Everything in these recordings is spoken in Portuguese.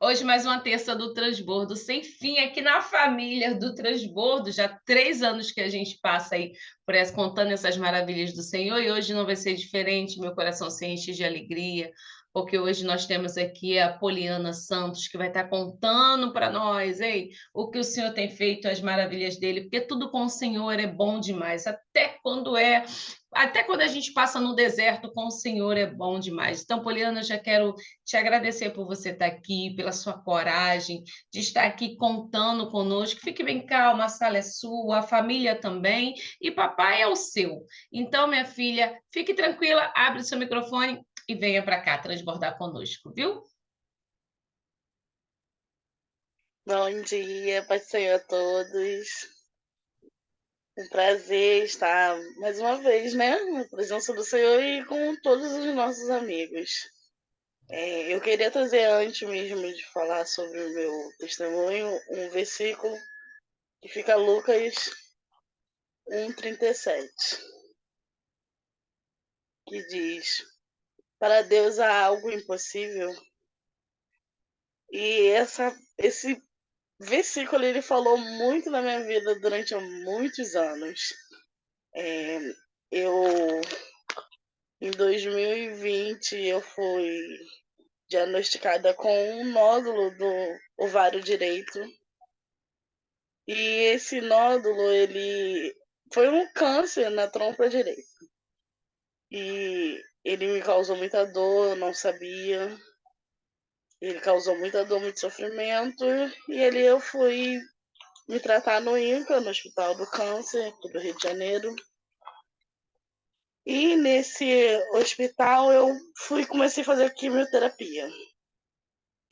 Hoje mais uma terça do Transbordo sem fim aqui na família do Transbordo. Já 3 anos que a gente passa aí contando essas maravilhas do Senhor e hoje não vai ser diferente. Meu coração se enche de alegria, porque hoje nós temos aqui a Poliana Santos que vai estar contando para nós, ei, o que o Senhor tem feito, as maravilhas dele, porque tudo com o Senhor é bom demais, até quando a gente passa no deserto com o Senhor é bom demais. Então, Poliana, eu já quero te agradecer por você estar aqui, pela sua coragem de estar aqui contando conosco. Fique bem calma, a sala é sua, a família também, e papai é o seu. Então, minha filha, fique tranquila, abre o seu microfone e venha para cá transbordar conosco, viu? Bom dia, Pai do Senhor a todos. Um prazer estar mais uma vez, né, na presença do Senhor e com todos os nossos amigos. Eu queria trazer, antes mesmo de falar sobre o meu testemunho, um versículo que fica Lucas 1,37, que diz: Para Deus há algo impossível. E esse versículo ele falou muito na minha vida durante muitos anos. Eu Em 2020, eu fui diagnosticada com um nódulo do ovário direito. E esse nódulo, ele foi um câncer na trompa direita. E ele me causou muita dor, eu não sabia. Ele causou muita dor, muito sofrimento. E ali eu fui me tratar no INCA, no Hospital do Câncer, aqui do Rio de Janeiro. E nesse hospital eu comecei a fazer quimioterapia.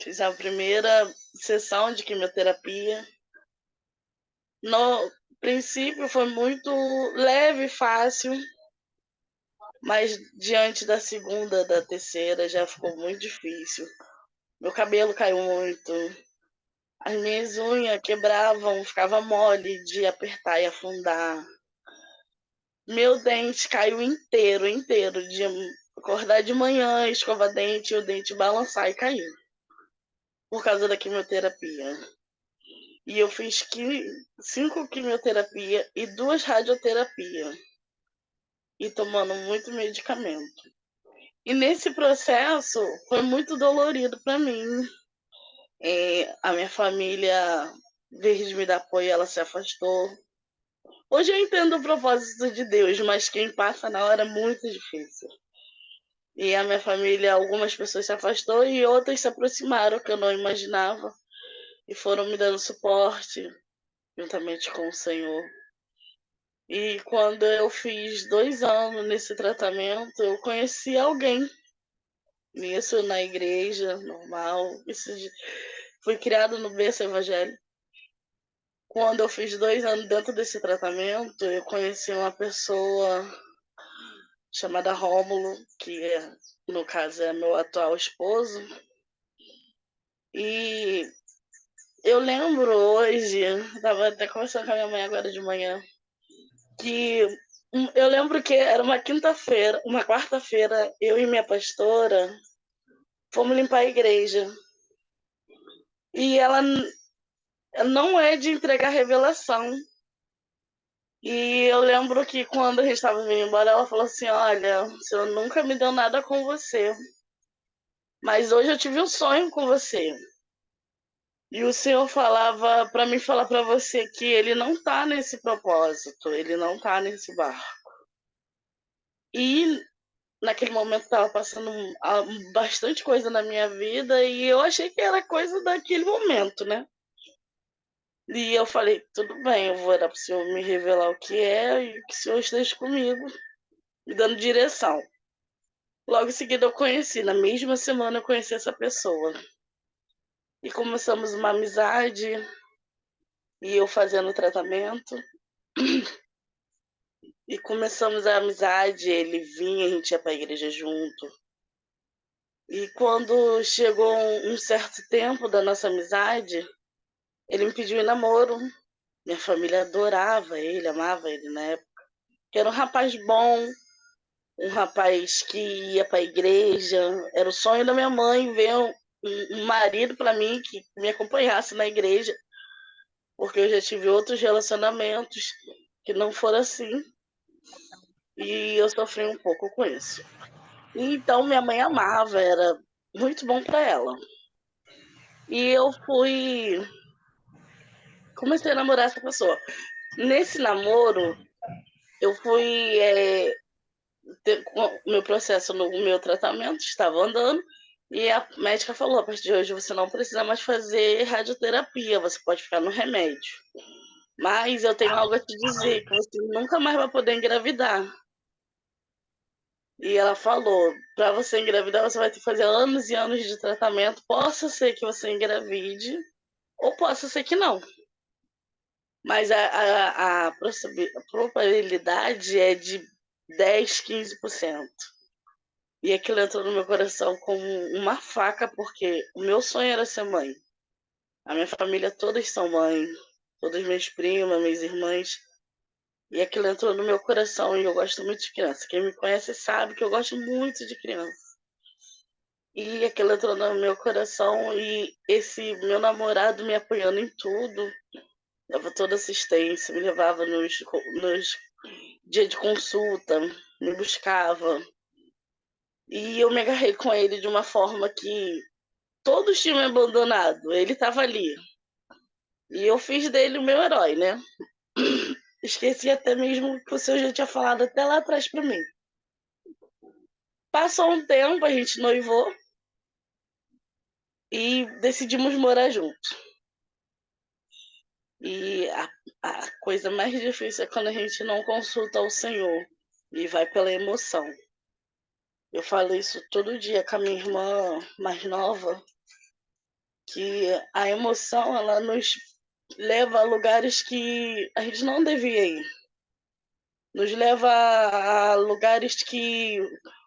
Fiz a primeira sessão de quimioterapia. No princípio foi muito leve, fácil, mas diante da segunda, da terceira, já ficou muito difícil. Meu cabelo caiu muito, as minhas unhas quebravam, ficava mole de apertar e afundar. Meu dente caiu inteiro, inteiro, de acordar de manhã, escovar dente, e o dente balançar e cair, por causa da quimioterapia. E eu fiz 5 quimioterapia e 2 radioterapias. E tomando muito medicamento. E nesse processo foi muito dolorido para mim. A minha família, em vez de me dar apoio, ela se afastou. Hoje eu entendo o propósito de Deus, mas quem passa na hora é muito difícil. E a minha família, algumas pessoas se afastou e outras se aproximaram, que eu não imaginava. E foram me dando suporte, juntamente com o Senhor. E quando eu fiz 2 anos nesse tratamento, eu conheci alguém. Isso na igreja, normal. Fui criado no berço evangélico. Quando eu fiz 2 anos dentro desse tratamento, eu conheci uma pessoa chamada Rômulo, que no caso é meu atual esposo. E eu lembro hoje, estava até conversando com a minha mãe agora de manhã, que eu lembro que era uma quinta-feira, uma quarta-feira, eu e minha pastora fomos limpar a igreja. E ela não é de entregar revelação. E eu lembro que quando a gente estava vindo embora, ela falou assim: Olha, o Senhor nunca me deu nada com você, mas hoje eu tive um sonho com você. E o Senhor falava para mim falar para você que ele não está nesse propósito, ele não está nesse barco. E naquele momento estava passando bastante coisa na minha vida e eu achei que era coisa daquele momento, né? E eu falei, tudo bem, eu vou orar para o Senhor me revelar o que é e que o Senhor esteja comigo, me dando direção. Logo em seguida eu conheci, na mesma semana eu conheci essa pessoa. E começamos uma amizade, e eu fazendo o tratamento. E começamos a amizade, ele vinha, a gente ia para a igreja junto. E quando chegou um certo tempo da nossa amizade, ele me pediu em namoro. Minha família adorava ele, amava ele na época. Que era um rapaz bom, um rapaz que ia para a igreja. Era o sonho da minha mãe ver um marido para mim que me acompanhasse na igreja, porque eu já tive outros relacionamentos que não foram assim, e eu sofri um pouco com isso. Então minha mãe amava, era muito bom para ela. E eu comecei a namorar essa pessoa. Nesse namoro, eu fui o meu processo no meu tratamento estava andando e a médica falou: a partir de hoje você não precisa mais fazer radioterapia, você pode ficar no remédio. Mas eu tenho algo a te dizer, que você nunca mais vai poder engravidar. E ela falou: para você engravidar, você vai ter que fazer anos e anos de tratamento. Possa ser que você engravide, ou possa ser que não. Mas a probabilidade é de 10, 15%. E aquilo entrou no meu coração como uma faca, porque o meu sonho era ser mãe. A minha família todas são mãe, todas minhas primas, minhas irmãs. E aquilo entrou no meu coração e eu gosto muito de criança. Quem me conhece sabe que eu gosto muito de criança. E aquilo entrou no meu coração e esse meu namorado me apoiando em tudo, dava toda assistência, me levava nos dias de consulta, me buscava. E eu me agarrei com ele de uma forma que todos tinham me abandonado, ele estava ali. E eu fiz dele o meu herói, né? Esqueci até mesmo que o senhor já tinha falado até lá atrás para mim. Passou um tempo, a gente noivou e decidimos morar juntos. E a coisa mais difícil é quando a gente não consulta o Senhor e vai pela emoção. Eu falo isso todo dia com a minha irmã mais nova, que a emoção ela nos leva a lugares que a gente não devia ir. Nos leva a lugares que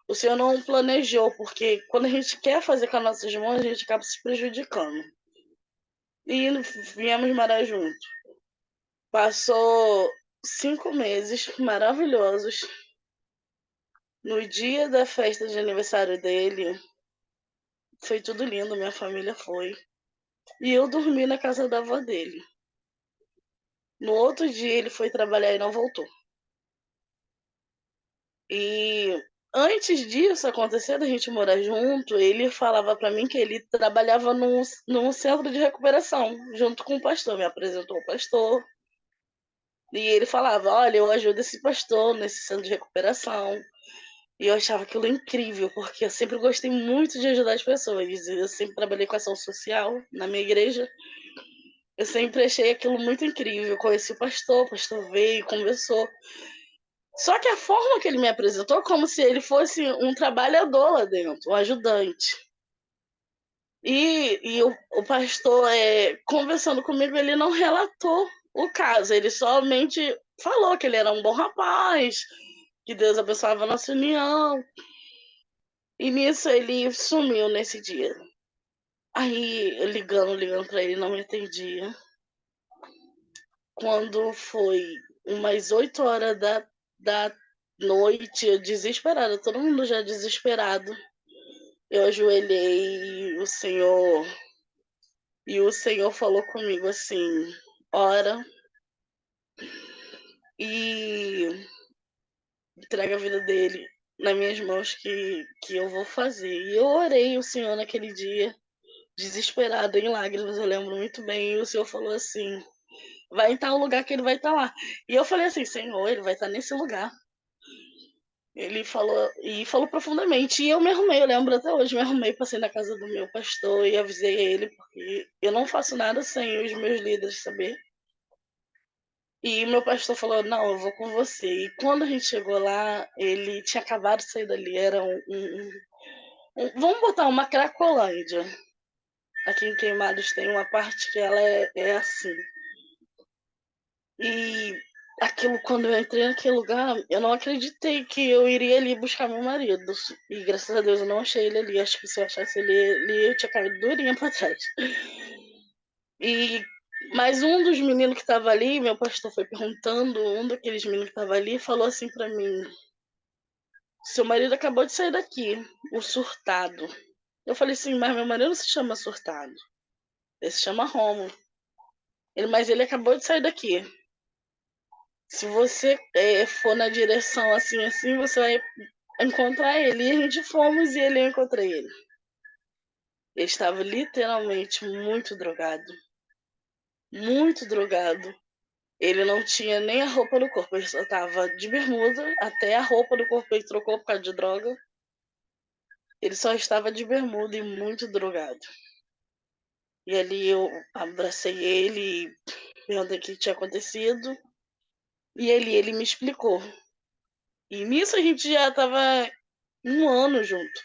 o Senhor não planejou, porque quando a gente quer fazer com as nossas mãos, a gente acaba se prejudicando. E viemos morar junto. Passou 5 meses maravilhosos. No dia da festa de aniversário dele, foi tudo lindo, minha família foi. E eu dormi na casa da avó dele. No outro dia ele foi trabalhar e não voltou. E antes disso acontecer, da gente morar junto, ele falava para mim que ele trabalhava num centro de recuperação, junto com o pastor. Me apresentou o pastor. E ele falava: olha, eu ajudo esse pastor nesse centro de recuperação. E eu achava aquilo incrível, porque eu sempre gostei muito de ajudar as pessoas. Eu sempre trabalhei com ação social na minha igreja. Eu sempre achei aquilo muito incrível. Eu conheci o pastor veio, conversou. Só que a forma que ele me apresentou, como se ele fosse um trabalhador lá dentro, um ajudante. E o pastor, conversando comigo, ele não relatou o caso, ele somente falou que ele era um bom rapaz, que Deus abençoava a nossa união. E nisso ele sumiu nesse dia. Aí, ligando para ele, não me atendia. Quando foi umas 8 horas da noite, eu desesperada, todo mundo já desesperado. Eu ajoelhei e o Senhor falou comigo assim: ora e entrega a vida dele nas minhas mãos que eu vou fazer. E eu orei o Senhor naquele dia, desesperada, em lágrimas, eu lembro muito bem. E o Senhor falou assim: vai estar o lugar que ele vai estar lá. E eu falei assim: Senhor, ele vai estar nesse lugar. Ele falou, e falou profundamente. E eu me arrumei, eu lembro até hoje, me arrumei, passei na casa do meu pastor e avisei ele, porque eu não faço nada sem os meus líderes saber. E meu pastor falou: não, eu vou com você. E quando a gente chegou lá, ele tinha acabado de sair dali. Era vamos botar uma Cracolândia. Aqui em Queimados tem uma parte que ela é assim. E aquilo, quando eu entrei naquele lugar, eu não acreditei que eu iria ali buscar meu marido. E graças a Deus eu não achei ele ali. Acho que se eu achasse ele ali, eu tinha caído durinha pra trás. E mas um dos meninos que estava ali, meu pastor foi perguntando, um daqueles meninos que estava ali, falou assim para mim: seu marido acabou de sair daqui, o surtado. Eu falei assim, mas meu marido não se chama surtado. Ele se chama Rômulo. Mas ele acabou de sair daqui. Se você for na direção assim, assim, você vai encontrar ele. E a gente fomos e eu encontrei ele. Ele estava literalmente muito drogado. Muito drogado. Ele não tinha nem a roupa do corpo. Ele só estava de bermuda. Até a roupa do corpo ele trocou por causa de droga. Ele só estava de bermuda e muito drogado. E ali eu abracei ele e perguntei o que tinha acontecido. E ele me explicou. E nisso a gente já estava 1 ano junto.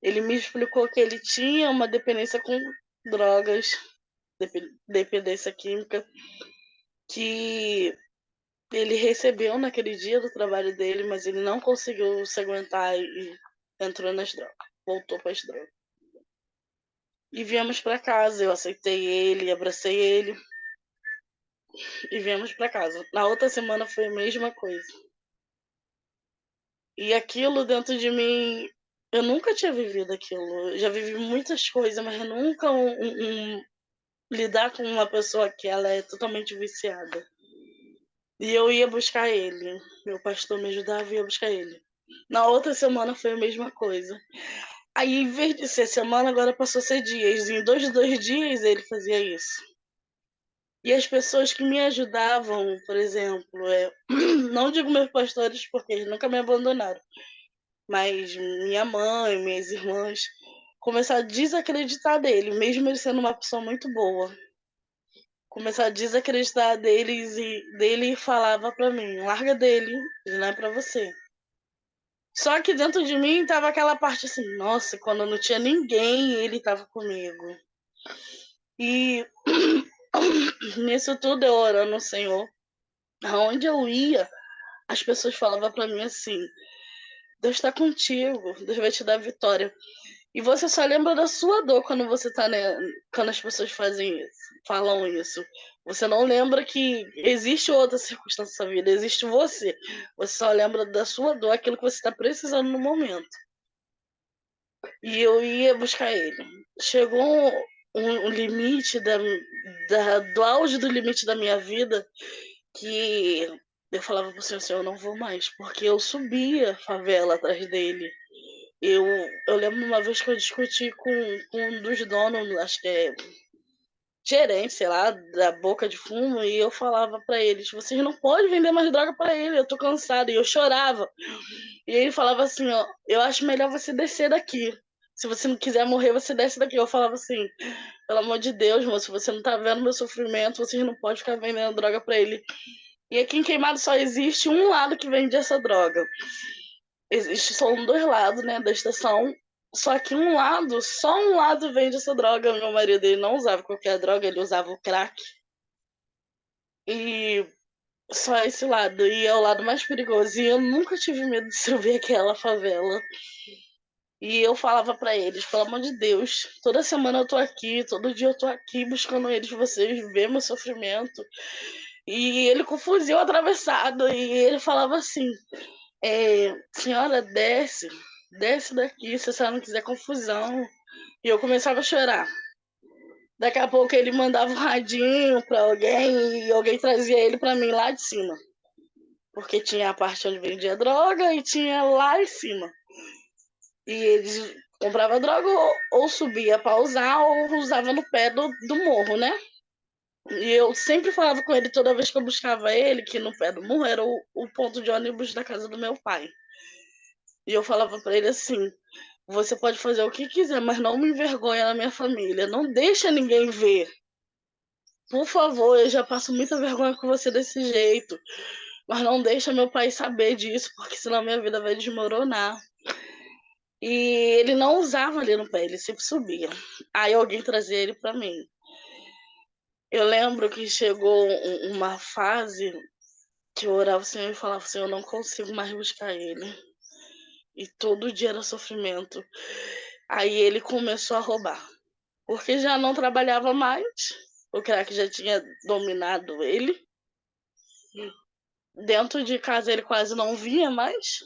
Ele me explicou que ele tinha uma dependência com drogas, dependência química, que ele recebeu naquele dia do trabalho dele, mas ele não conseguiu se aguentar e entrou nas drogas, voltou para as drogas. E viemos para casa, eu aceitei ele, abracei ele e viemos para casa. Na outra semana foi a mesma coisa. E aquilo dentro de mim, eu nunca tinha vivido aquilo. Eu já vivi muitas coisas, mas nunca lidar com uma pessoa que ela é totalmente viciada. E eu ia buscar ele. Meu pastor me ajudava e ia buscar ele. Na outra semana foi a mesma coisa. Aí, em vez de ser semana, agora passou a ser dias. Em dois dias ele fazia isso. E as pessoas que me ajudavam, por exemplo, não digo meus pastores porque eles nunca me abandonaram, mas minha mãe, minhas irmãs, começaram a desacreditar dele, mesmo ele sendo uma pessoa muito boa. Começaram a desacreditar dele falava pra mim, larga dele, ele não é pra você. Só que dentro de mim tava aquela parte assim, nossa, quando não tinha ninguém, ele tava comigo. E nisso tudo eu orando ao Senhor, aonde eu ia, as pessoas falavam pra mim assim, Deus está contigo, Deus vai te dar vitória. E você só lembra da sua dor quando você tá, né? Quando as pessoas fazem isso, falam isso. Você não lembra que existe outra circunstância na sua vida, existe você. Você só lembra da sua dor, aquilo que você está precisando no momento. E eu ia buscar ele. Chegou um limite do auge do limite da minha vida que eu falava pro Senhor, eu não vou mais, porque eu subia a favela atrás dele. Eu lembro uma vez que eu discuti com um dos donos, acho que é gerente, sei lá, da Boca de Fumo, e eu falava pra eles, vocês não podem vender mais droga pra ele, eu tô cansada, e eu chorava. E ele falava assim, ó, eu acho melhor você descer daqui. Se você não quiser morrer, você desce daqui. Eu falava assim, pelo amor de Deus, moço, você não tá vendo meu sofrimento, vocês não podem ficar vendendo droga pra ele. E aqui em Queimado só existe um lado que vende essa droga. Existe só 2 lados, né, da estação. Só que só um lado vende essa droga. Meu marido, ele não usava qualquer droga, ele usava o crack. E só esse lado. E é o lado mais perigoso. E eu nunca tive medo de subir aquela favela. E eu falava pra eles, pelo amor de Deus, toda semana eu tô aqui, todo dia eu tô aqui buscando eles, vocês ver meu sofrimento. E ele com o fuzil atravessado. E ele falava assim, senhora, desce daqui, se a senhora não quiser confusão. E eu começava a chorar. Daqui a pouco ele mandava um radinho pra alguém e alguém trazia ele pra mim lá de cima. Porque tinha a parte onde vendia droga e tinha lá em cima. E eles compravam droga ou subia pra usar ou usava no pé do morro, né? E eu sempre falava com ele toda vez que eu buscava ele, que no pé do morro era o ponto de ônibus da casa do meu pai. E eu falava pra ele assim, você pode fazer o que quiser, mas não me envergonha na minha família. Não deixa ninguém ver. Por favor, eu já passo muita vergonha com você desse jeito. Mas não deixa meu pai saber disso, porque senão minha vida vai desmoronar. E ele não usava ali no pé, ele sempre subia. Aí alguém trazia ele pra mim. Eu lembro que chegou uma fase que eu orava o Senhor e falava assim, eu não consigo mais buscar ele. E todo dia era sofrimento. Aí ele começou a roubar. Porque já não trabalhava mais. O crack já tinha dominado ele. Dentro de casa ele quase não via mais.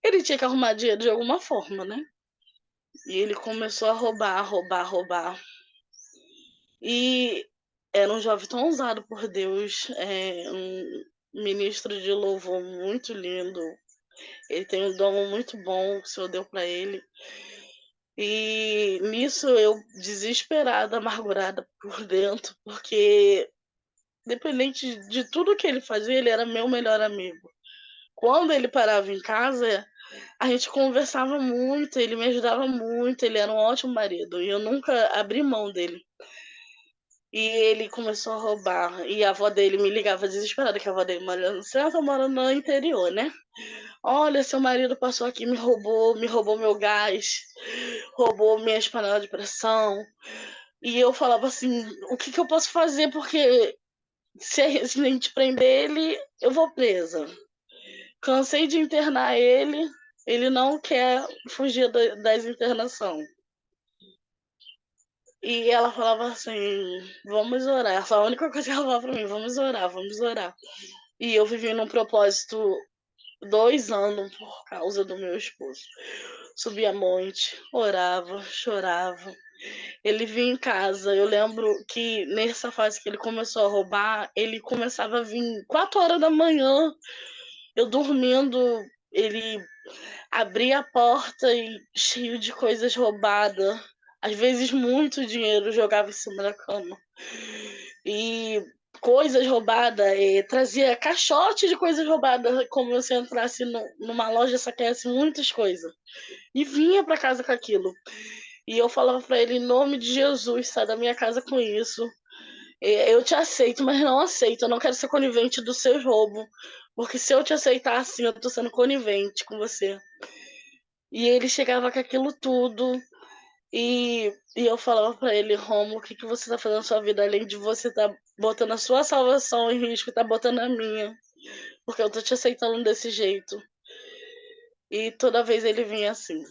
ele tinha que arrumar dinheiro de alguma forma, né? E ele começou a roubar. E era um jovem tão usado por Deus, um ministro de louvor muito lindo. Ele tem um dom muito bom que o Senhor deu para ele. E nisso eu desesperada, amargurada por dentro, porque independente de tudo que ele fazia, ele era meu melhor amigo. Quando ele parava em casa, a gente conversava muito, ele me ajudava muito, ele era um ótimo marido e eu nunca abri mão dele. E ele começou a roubar. E a avó dele me ligava desesperada, que a avó dele mora no centro, mora no interior, né? Olha, seu marido passou aqui, me roubou meu gás, roubou minhas panelas de pressão. E eu falava assim, o que eu posso fazer? Porque se a gente prender ele, eu vou presa. Cansei de internar ele não quer fugir das internações. E ela falava assim, vamos orar. Essa foi a única coisa que ela falava pra mim, vamos orar, vamos orar. E eu vivi num propósito 2 anos por causa do meu esposo. Subia monte, orava, chorava. Ele vinha em casa. Eu lembro que nessa fase que ele começou a roubar, ele começava a vir 4 horas da manhã, eu dormindo, ele abria a porta e cheio de coisas roubadas. Às vezes muito dinheiro jogava em cima da cama. E coisas roubadas, trazia caixote de coisas roubadas, como se entrasse numa loja, saqueasse muitas coisas. E vinha para casa com aquilo. E eu falava para ele, em nome de Jesus, sai da minha casa com isso. Eu te aceito, mas não aceito. Eu não quero ser conivente dos seus roubos. Porque se eu te aceitar assim, eu tô sendo conivente com você. E ele chegava com aquilo tudo. E eu falava pra ele, Romo, o que você tá fazendo na sua vida? Além de você tá botando a sua salvação em risco, tá botando a minha. Porque eu tô te aceitando desse jeito. E toda vez ele vinha assim.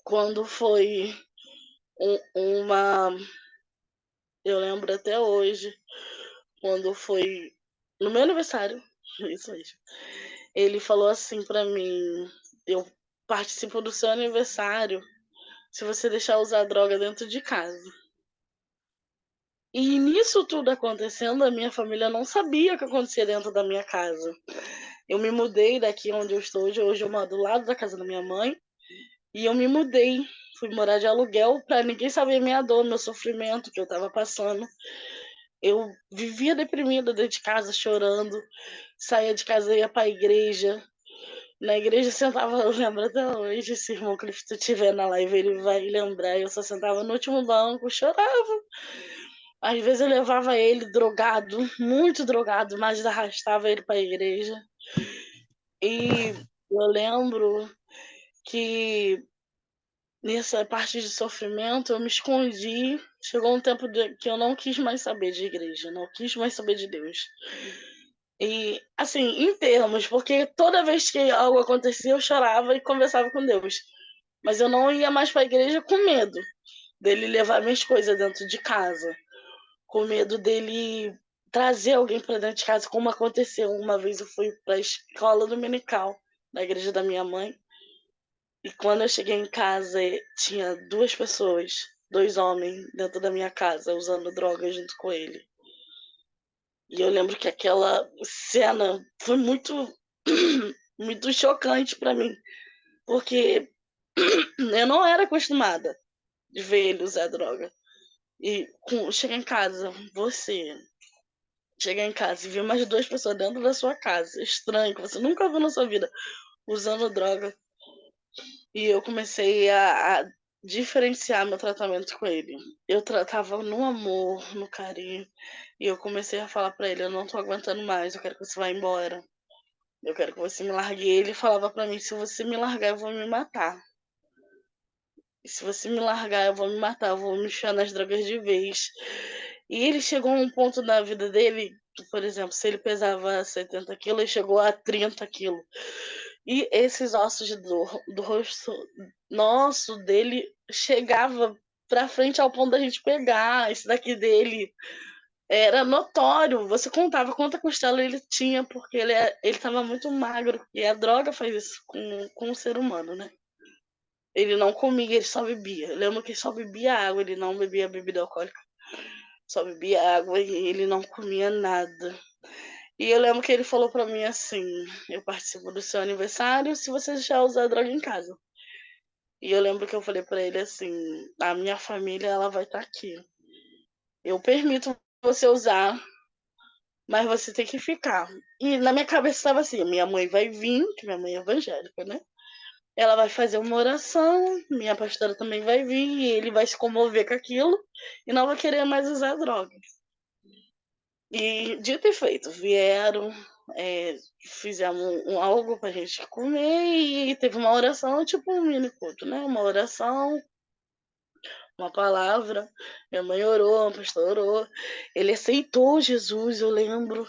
Quando foi uma... Eu lembro até hoje, quando foi no meu aniversário, isso mesmo. Ele falou assim pra mim, eu participo do seu aniversário se você deixar usar droga dentro de casa. E nisso tudo acontecendo, a minha família não sabia o que acontecia dentro da minha casa. Eu me mudei daqui onde eu estou hoje. Hoje eu moro do lado da casa da minha mãe. E eu me mudei. Fui morar de aluguel para ninguém saber minha dor, meu sofrimento que eu estava passando. Eu vivia deprimida dentro de casa, chorando. Saía de casa e ia para a igreja. Na igreja eu sentava, eu lembro até hoje, se o irmão Clifton estiver na live, ele vai lembrar. Eu só sentava no último banco, chorava. Às vezes eu levava ele drogado, muito drogado, mas arrastava ele para a igreja. E eu lembro que nessa parte de sofrimento eu me escondi. Chegou um tempo que eu não quis mais saber de igreja, não quis mais saber de Deus. E assim, em termos, porque toda vez que algo acontecia eu chorava e conversava com Deus. Mas eu não ia mais para a igreja com medo dele levar minhas coisas dentro de casa, com medo dele trazer alguém para dentro de casa, como aconteceu. Uma vez eu fui para a escola dominical na igreja da minha mãe, e quando eu cheguei em casa tinha 2 pessoas, 2 homens dentro da minha casa usando droga junto com ele. E eu lembro que aquela cena foi muito muito chocante para mim, porque eu não era acostumada de ver ele usar droga. E chegar em casa, você chegar em casa e ver mais 2 pessoas dentro da sua casa, estranho, que você nunca viu na sua vida, usando droga. E eu comecei a diferenciar meu tratamento com ele. Eu tratava no amor, no carinho. E eu comecei a falar pra ele, eu não tô aguentando mais, eu quero que você vá embora. Eu quero que você me largue. E ele falava pra mim, se você me largar, eu vou me matar. E se você me largar, eu vou me matar, eu vou me enfiar nas drogas de vez. E ele chegou a um ponto na vida dele, por exemplo, se ele pesava 70 quilos, ele chegou a 30 quilos. E esses ossos do rosto nosso dele chegava pra frente ao ponto da gente pegar esse daqui dele. era notório. Você contava quanta costela ele tinha, porque ele estava muito magro. E a droga faz isso com o ser humano, né? Ele não comia, ele só bebia. Eu lembro que ele só bebia água, ele não bebia bebida alcoólica. Só bebia água e ele não comia nada. E eu lembro que ele falou pra mim assim: eu participo do seu aniversário se você já usar droga em casa. E eu lembro que eu falei pra ele assim: a minha família ela vai estar aqui. Eu permito você usar, mas você tem que ficar. E na minha cabeça estava assim: minha mãe vai vir, que minha mãe é evangélica, né? Ela vai fazer uma oração, minha pastora também vai vir, e ele vai se comover com aquilo e não vai querer mais usar droga. E dito e feito, vieram, fizemos algo pra gente comer e teve uma oração, tipo um mini culto, né? Uma oração, uma palavra. Minha mãe orou, o pastor orou. Ele aceitou Jesus, eu lembro.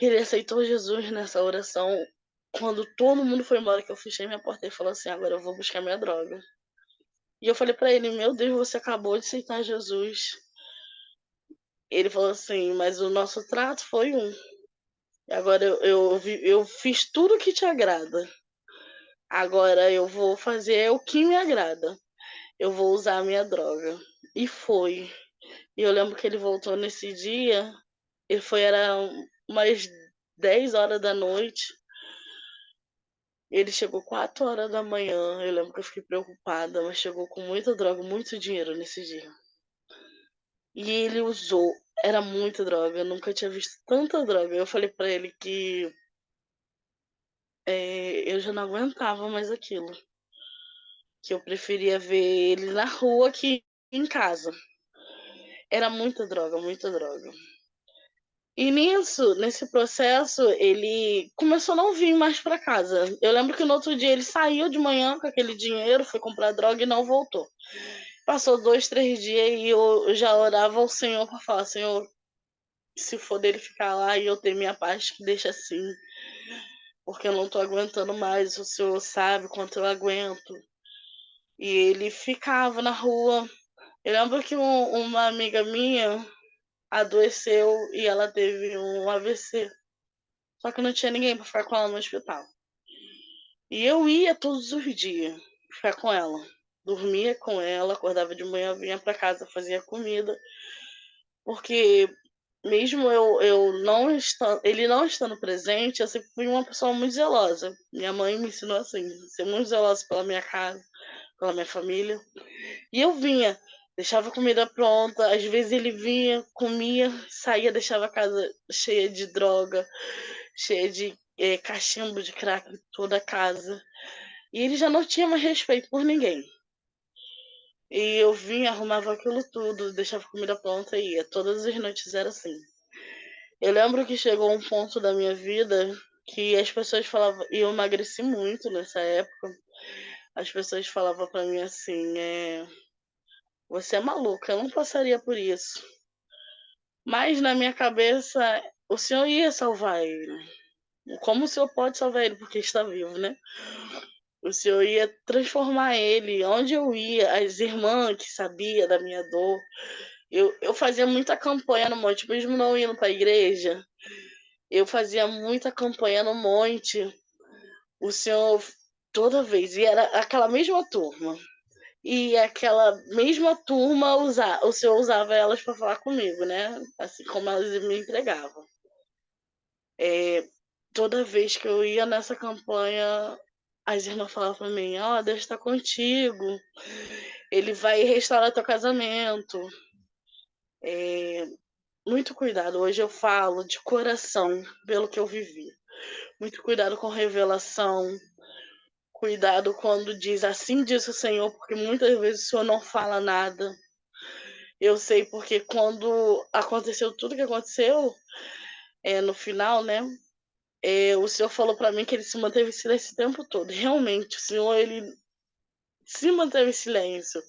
Ele aceitou Jesus nessa oração. Quando todo mundo foi embora, que eu fechei minha porta e falou assim: agora eu vou buscar minha droga. E eu falei pra ele: meu Deus, você acabou de aceitar Jesus. Ele falou assim: mas o nosso trato foi um. Agora eu fiz tudo que te agrada. Agora eu vou fazer o que me agrada. Eu vou usar a minha droga. E foi. E eu lembro que ele voltou nesse dia. Era umas 10 horas da noite. Ele chegou 4 horas da manhã. Eu lembro que eu fiquei preocupada, mas chegou com muita droga, muito dinheiro nesse dia. E ele usou. Era muita droga. Eu nunca tinha visto tanta droga. Eu falei pra ele que eu já não aguentava mais aquilo. Que eu preferia ver ele na rua que em casa. Era muita droga, muita droga. E nesse processo, ele começou a não vir mais para casa. Eu lembro que no outro dia ele saiu de manhã com aquele dinheiro, foi comprar droga e não voltou. Passou 2, 3 dias e eu já orava ao Senhor para falar: Senhor, se for dele ficar lá e eu ter minha paz, que deixa assim. Porque eu não tô aguentando mais, o Senhor sabe quanto eu aguento. E ele ficava na rua. Eu lembro que uma amiga minha adoeceu e ela teve um AVC. Só que não tinha ninguém para ficar com ela no hospital. E eu ia todos os dias ficar com ela. Dormia com ela, acordava de manhã, vinha para casa, fazia comida. Porque mesmo eu não estando, ele não estando presente, eu sempre fui uma pessoa muito zelosa. Minha mãe me ensinou assim, ser muito zelosa pela minha casa, pela minha família. E eu vinha, deixava a comida pronta, às vezes ele vinha, comia, saía, deixava a casa cheia de droga, cheia de cachimbo de crack em toda a casa. E ele já não tinha mais respeito por ninguém. E eu vinha, arrumava aquilo tudo, deixava a comida pronta e ia. Todas as noites era assim. Eu lembro que chegou um ponto da minha vida que as pessoas falavam, e eu emagreci muito nessa época, as pessoas falavam pra mim assim, você é maluca, eu não passaria por isso. Mas na minha cabeça, o Senhor ia salvar ele. Como o Senhor pode salvar ele? Porque está vivo, né? O Senhor ia transformar ele. Onde eu ia, as irmãs que sabiam da minha dor, eu fazia muita campanha no monte, mesmo não indo para a igreja. Eu fazia muita campanha no monte. O Senhor, toda vez, e era aquela mesma turma. E aquela mesma turma, o Senhor usava elas para falar comigo, né? Assim como elas me entregavam. Toda vez que eu ia nessa campanha, as irmãs falavam para mim: ó, Deus está contigo, ele vai restaurar teu casamento. Muito cuidado, hoje eu falo de coração, pelo que eu vivi. Muito cuidado com revelação, cuidado quando diz assim diz o Senhor, porque muitas vezes o Senhor não fala nada. Eu sei porque quando aconteceu tudo que aconteceu, no final, né? O Senhor falou para mim que ele se manteve em silêncio o tempo todo. Realmente, o Senhor, ele se manteve em silêncio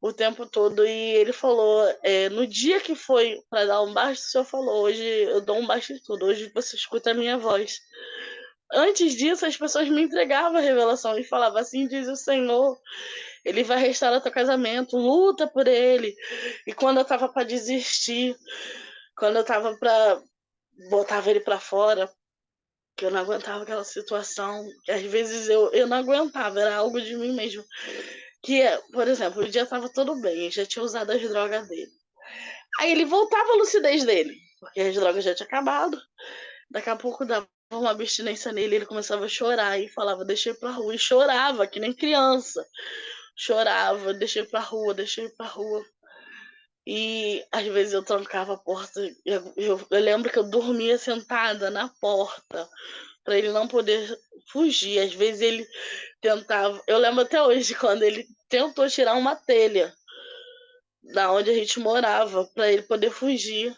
o tempo todo. E ele falou, no dia que foi para dar um baixo, o Senhor falou: hoje eu dou um baixo em tudo, hoje você escuta a minha voz. Antes disso, as pessoas me entregavam a revelação e falavam: assim diz o Senhor, ele vai restaurar teu casamento, luta por ele. E quando eu estava para desistir, quando eu tava pra... botava ele pra fora, que eu não aguentava aquela situação, que às vezes eu não aguentava, era algo de mim mesmo. Que, por exemplo, o dia tava tudo bem, ele já tinha usado as drogas dele. Aí ele voltava a lucidez dele, porque as drogas já tinham acabado. Daqui a pouco dava uma abstinência nele, ele começava a chorar e falava, deixa eu ir pra rua. E chorava, que nem criança. Chorava, deixa eu ir pra rua, deixa eu ir pra rua. E às vezes eu trancava a porta. Eu lembro que eu dormia sentada na porta para ele não poder fugir. Às vezes ele tentava. Eu lembro até hoje quando ele tentou tirar uma telha da onde a gente morava para ele poder fugir,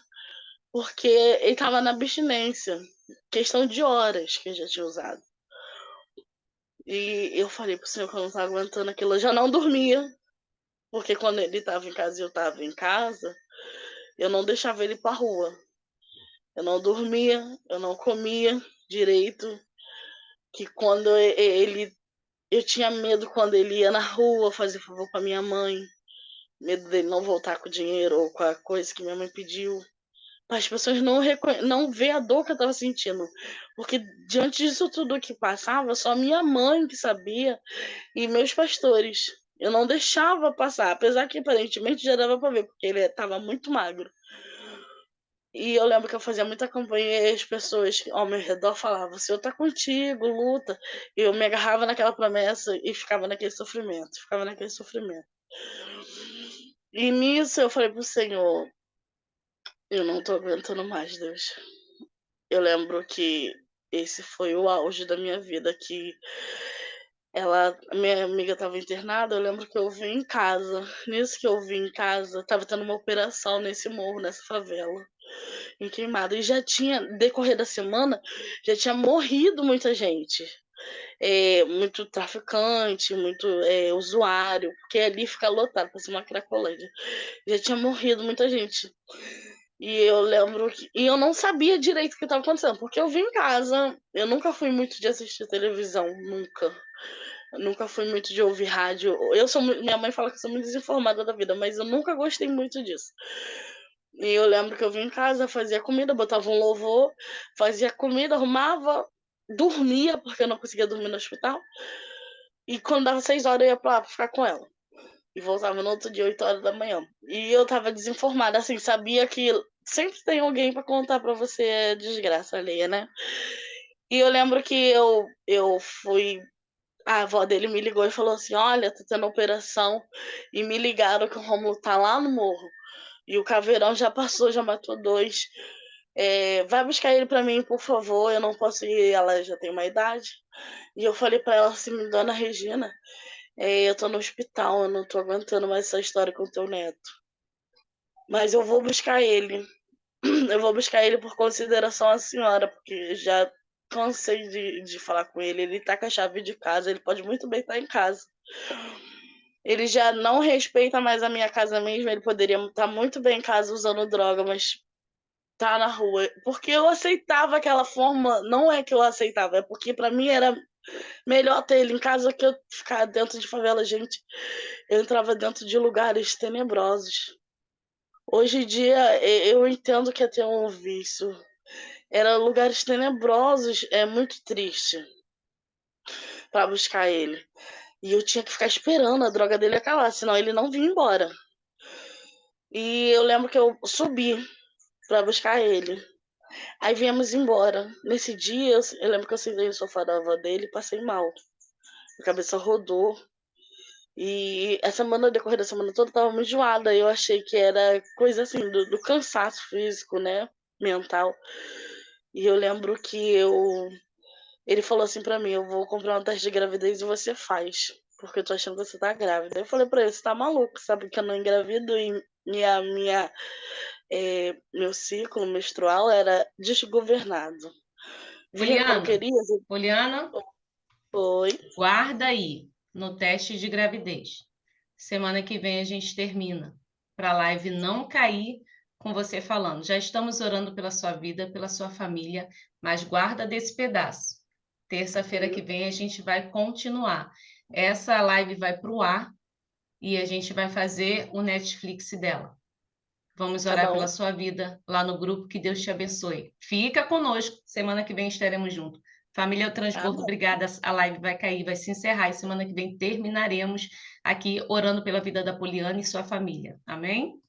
porque ele estava na abstinência. Questão de horas que eu já tinha usado. E eu falei pro senhor que eu não estava aguentando aquilo. Eu já não dormia, porque quando ele estava em casa e eu estava em casa, eu não deixava ele ir pra rua. Eu não dormia, eu não comia direito. Que quando ele... Eu tinha medo quando ele ia na rua fazer favor com a minha mãe. Medo dele não voltar com o dinheiro ou com a coisa que minha mãe pediu. Para as pessoas não ver a dor que eu estava sentindo. Porque diante disso tudo que passava, só minha mãe que sabia e meus pastores. Eu não deixava passar, apesar que aparentemente já dava para ver, porque ele estava muito magro. E eu lembro que eu fazia muita campanha e as pessoas ao meu redor falavam, o Senhor tá contigo, luta. E eu me agarrava naquela promessa e ficava naquele sofrimento, ficava naquele sofrimento. E nisso eu falei pro Senhor, eu não tô aguentando mais, Deus. Eu lembro que esse foi o auge da minha vida, que minha amiga estava internada, eu lembro que eu vim em casa. Nisso que eu vim em casa, tava tendo uma operação nesse morro, nessa favela, em Queimada. E já tinha, decorrer da semana, já tinha morrido muita gente. Muito traficante, muito usuário, porque ali fica lotado, parece uma cracolândia. Já tinha morrido muita gente. E eu lembro que... E eu não sabia direito o que estava acontecendo, porque eu vim em casa, eu nunca fui muito de assistir televisão, nunca. Eu nunca fui muito de ouvir rádio. Minha mãe fala que eu sou muito desinformada da vida, mas eu nunca gostei muito disso. E eu lembro que eu vim em casa, fazia comida, botava um louvor, fazia comida, arrumava, dormia, porque eu não conseguia dormir no hospital. E quando dava 6 horas eu ia pra lá pra ficar com ela. E voltava no outro dia, 8 horas da manhã. E eu tava desinformada, assim, sabia que sempre tem alguém pra contar pra você a desgraça alheia, né? E eu lembro que eu fui... A avó dele me ligou e falou assim, olha, tá tendo operação. E me ligaram que o Rômulo tá lá no morro. E o caveirão já passou, já matou 2. Vai buscar ele pra mim, por favor. Eu não posso ir, ela já tem uma idade. E eu falei pra ela assim, dona Regina, eu tô no hospital, eu não tô aguentando mais essa história com o teu neto. Mas eu vou buscar ele. Eu vou buscar ele por consideração à senhora, porque já cansei de falar com ele. Ele tá com a chave de casa, ele pode muito bem estar em casa. Ele já não respeita mais a minha casa mesmo, ele poderia estar muito bem em casa usando droga, mas tá na rua. Porque eu aceitava aquela forma, não é que eu aceitava, é porque pra mim era melhor ter ele em casa que eu ficar dentro de favela. Gente, eu entrava dentro de lugares tenebrosos. Hoje em dia eu entendo que é ter um vício. Eram lugares tenebrosos, é muito triste pra buscar ele. E eu tinha que ficar esperando a droga dele acabar, senão ele não vinha embora. E eu lembro que eu subi pra buscar ele. Aí viemos embora. Nesse dia, eu lembro que eu sentei no sofá da avó dele e passei mal. A cabeça rodou. E a semana, decorrer da semana toda, eu tava muito enjoada. Eu achei que era coisa assim, do cansaço físico, né? Mental. E eu lembro que ele falou assim pra mim, eu vou comprar um teste de gravidez e você faz. Porque eu tô achando que você tá grávida. Eu falei pra ele, você tá maluco, sabe que eu não engravido e meu ciclo menstrual era desgovernado. Vinha quando Poliana, queria. Poliana, Foi. guarda aí no teste de gravidez. Semana que vem a gente termina, para a live não cair com você falando. Já estamos orando pela sua vida, pela sua família, mas guarda desse pedaço. Terça-feira que vem a gente vai continuar. Essa live vai para o ar e a gente vai fazer o Netflix dela. Vamos Tá orar bom. pela sua vida lá no grupo. Que Deus te abençoe. Fica conosco. Semana que vem estaremos juntos. Família O Transbordo, Amém. obrigada. A live vai cair, vai se encerrar. E semana que vem terminaremos aqui orando pela vida da Poliana e sua família. Amém?